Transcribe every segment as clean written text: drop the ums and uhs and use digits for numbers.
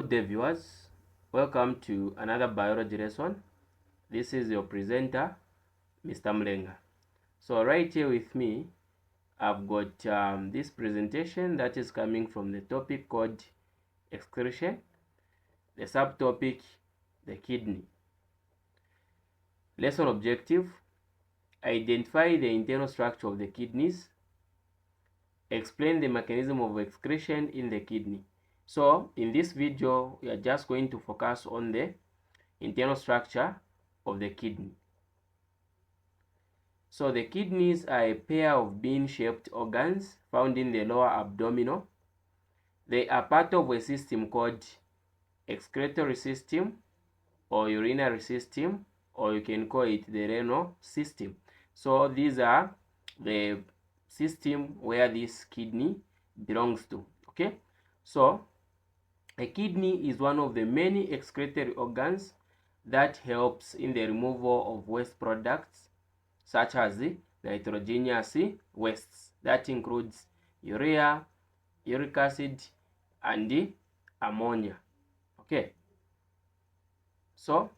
Good day, viewers. Welcome to another biology lesson. This is your presenter, Mr. Mlenga. So right here with me, I've got this presentation that is coming from the topic called excretion, the subtopic, the kidney. Lesson objective: identify the internal structure of the kidneys, explain the mechanism of excretion in the kidney. So in this video, we are just going to focus on the internal structure of the kidney. So the kidneys are a pair of bean-shaped organs found in the lower abdominal. They are part of a system called excretory system or urinary system, or you can call it the renal system. So these are the system where this kidney belongs to. Okay, so a kidney is one of the many excretory organs that helps in the removal of waste products such as nitrogenous wastes. That includes urea, uric acid, and ammonia. Okay, so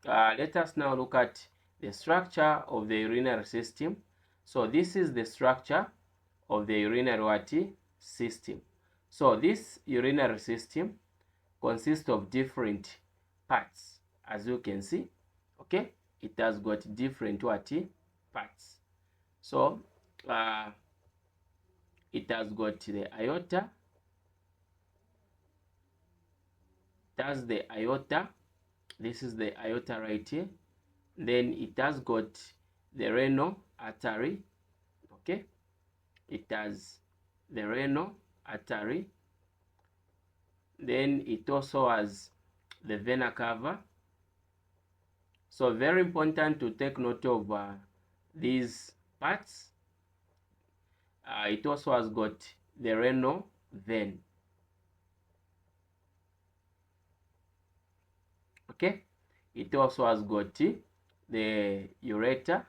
let us now look at the structure of the urinary system. So this is the structure of the urinary system. So this urinary system consists of different parts, as you can see. Okay, it has got different parts. So it has got the aorta. That's the aorta. This is the aorta right here. Then it has got the renal artery. Okay, it has the renal artery. Then it also has the vena cava. So very important to take note of these parts. It also has got the renal vein. Okay, it also has got the ureter.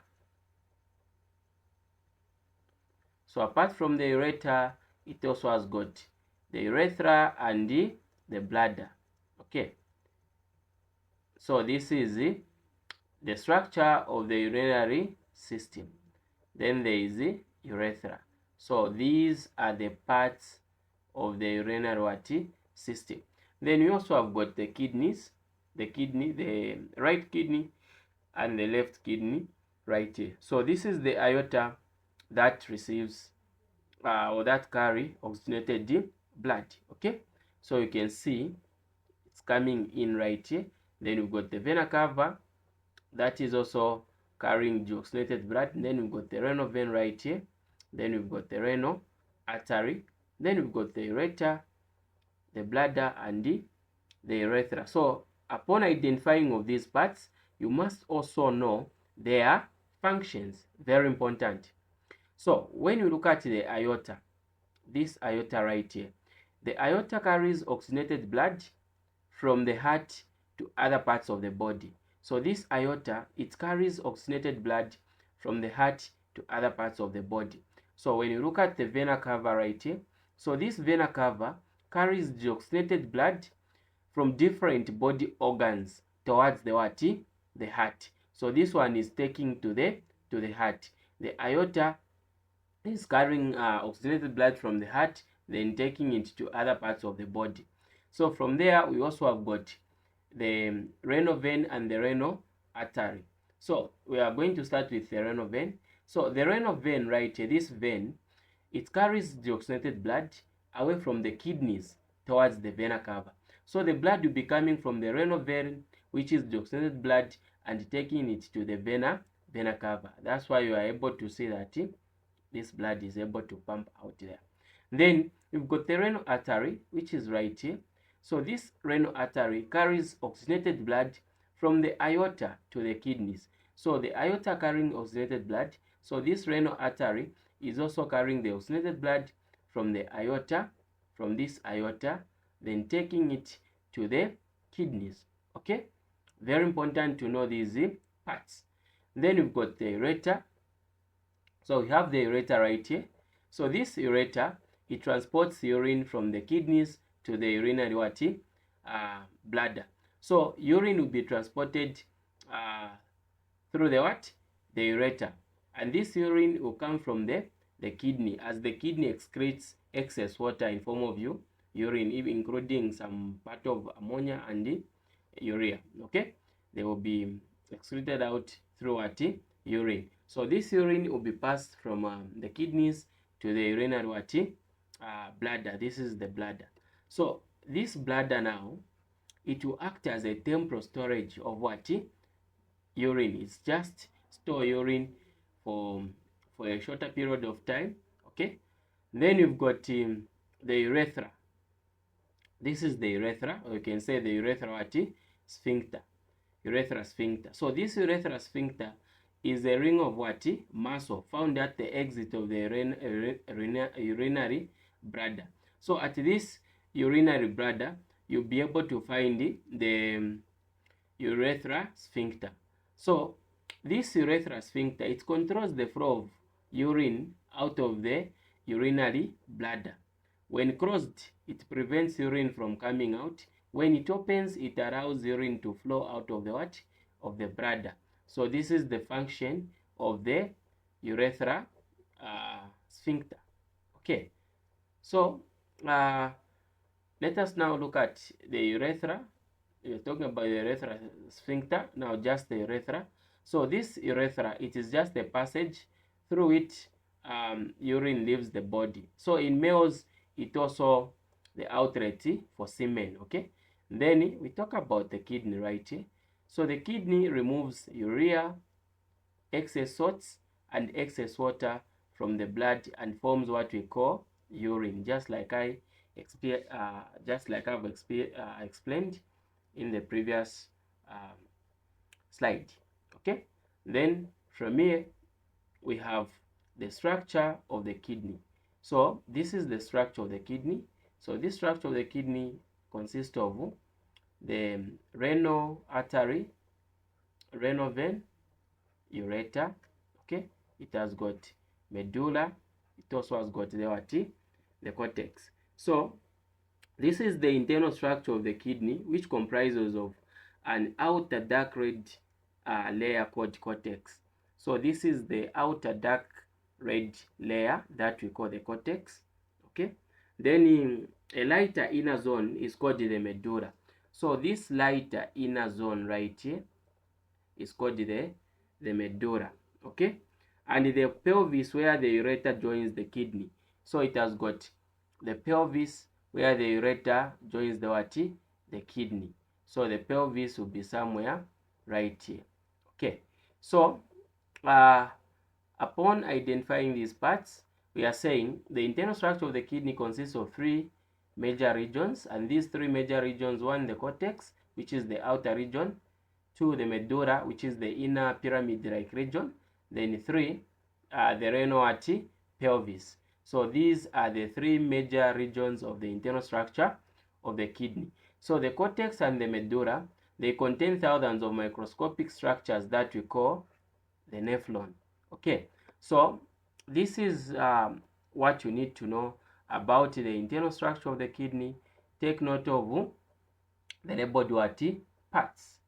So apart from the ureter, it also has got the urethra and the bladder. Okay, so this is the structure of the urinary system. Then there is the urethra. So these are the parts of the urinary system. Then we also have got the kidneys, the right kidney and the left kidney right here. So this is the aorta that receives or that carry oxygenated blood. Okay, so you can see it's coming in right here. Then we've got the vena cava that is also carrying deoxygenated blood. And then we've got the renal vein right here. Then we've got the renal artery. Then we've got the ureter, the bladder, and the urethra. So upon identifying of these parts, you must also know their functions. Very important. So when you look at the aorta, this aorta right here, the aorta carries oxygenated blood from the heart to other parts of the body. So this aorta, it carries oxygenated blood from the heart to other parts of the body. So when you look at the vena cava right here, so this vena cava carries deoxygenated blood from different body organs towards the what? The heart. So this one is taking to the heart. The aorta is carrying oxygenated blood from the heart, then taking it to other parts of the body. So from there, we also have got the renal vein and the renal artery. So we are going to start with the renal vein. So the renal vein right here, this vein, it carries deoxygenated blood away from the kidneys towards the vena cava. So the blood will be coming from the renal vein, which is deoxygenated blood, and taking it to the vena cava. That's why you are able to see that this blood is able to pump out there. Then we've got the renal artery, which is right here. So this renal artery carries oxygenated blood from the aorta to the kidneys. So the aorta carrying oxygenated blood. So this renal artery is also carrying the oxygenated blood from the aorta, from this aorta, then taking it to the kidneys. Okay, very important to know these parts. Then we've got the ureter. So we have the ureter right here. So this ureter, it transports urine from the kidneys to the urinary bladder. So urine will be transported through the what? The ureter. And this urine will come from the kidney, as the kidney excretes excess water in form of urine, even including some part of ammonia and the urea. Okay, they will be excreted out through what? Urine. So this urine will be passed from the kidneys to the urinary what? Bladder. This is the bladder. So this bladder now, it will act as a temporal storage of what? Urine. It's just store urine for a shorter period of time. Okay, then you've got the urethra. This is the urethra, or you can say the urethra what? Sphincter. Urethra sphincter. So this urethra sphincter is a ring of what? Muscle found at the exit of the urinary bladder. So at this urinary bladder, you'll be able to find the urethra sphincter. So this urethra sphincter, it controls the flow of urine out of the urinary bladder. When closed, it prevents urine from coming out. When it opens, it allows urine to flow out of the what? Of the bladder. So this is the function of the urethra sphincter. Okay, so let us now look at the urethra. We're talking about the urethra sphincter, now just the urethra. So this urethra, it is just a passage through which urine leaves the body. So in males, it also the outlet for semen. Okay, then we talk about the kidney, right? So the kidney removes urea, excess salts, and excess water from the blood and forms what we call urine, just like I've explained in the previous slide. Okay, then from here we have the structure of the kidney. So this is the structure of the kidney. So this structure of the kidney consists of the renal artery, renal vein, ureter. Okay, it has got medulla. It also has got the cortex. So this is the internal structure of the kidney, which comprises of an outer dark red layer called cortex. So this is the outer dark red layer that we call the cortex. Okay, then a lighter inner zone is called the medulla. So this lighter inner zone right here is called the medulla. Okay, and the pelvis where the ureter joins the kidney. So it has got the pelvis where the ureter joins the what? The kidney. So the pelvis will be somewhere right here. Okay, so upon identifying these parts, we are saying the internal structure of the kidney consists of three major regions, and these three major regions: one, the cortex, which is the outer region; two, the medulla, which is the inner pyramid-like region; then three, the renal pelvis. So these are the three major regions of the internal structure of the kidney. So the cortex and the medulla, they contain thousands of microscopic structures that we call the nephron. Okay, so this is what you need to know about the internal structure of the kidney. Take note of the labeled what? Parts.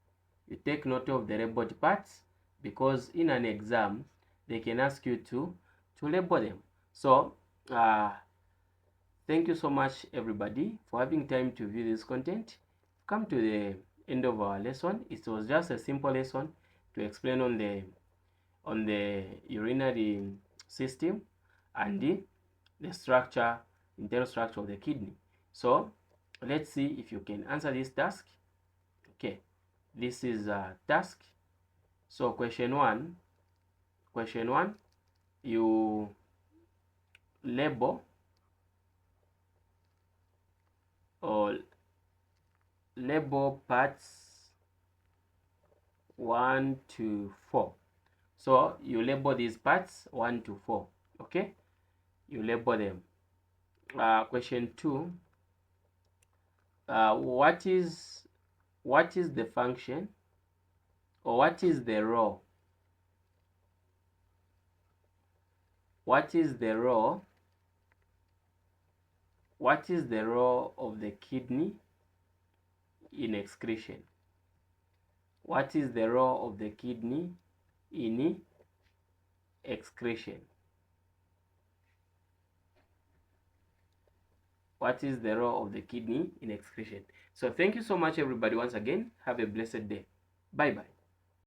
You take note of the labeled parts, because in an exam they can ask you to label them. So thank you so much everybody for having time to view this content. Come to the end of our lesson. It was just a simple lesson to explain on the urinary system and the structure, internal structure of the kidney. So let's see if you can answer this task. Okay, this is a task. So question one, you label parts 1 to 4. So you label these parts 1 to 4. Okay, you label them. Question 2, what is the function, or what is the role? What is the role of the kidney in excretion? What is the role of the kidney in excretion? What is the role of the kidney in excretion? So thank you so much, everybody. Once again, have a blessed day. Bye bye.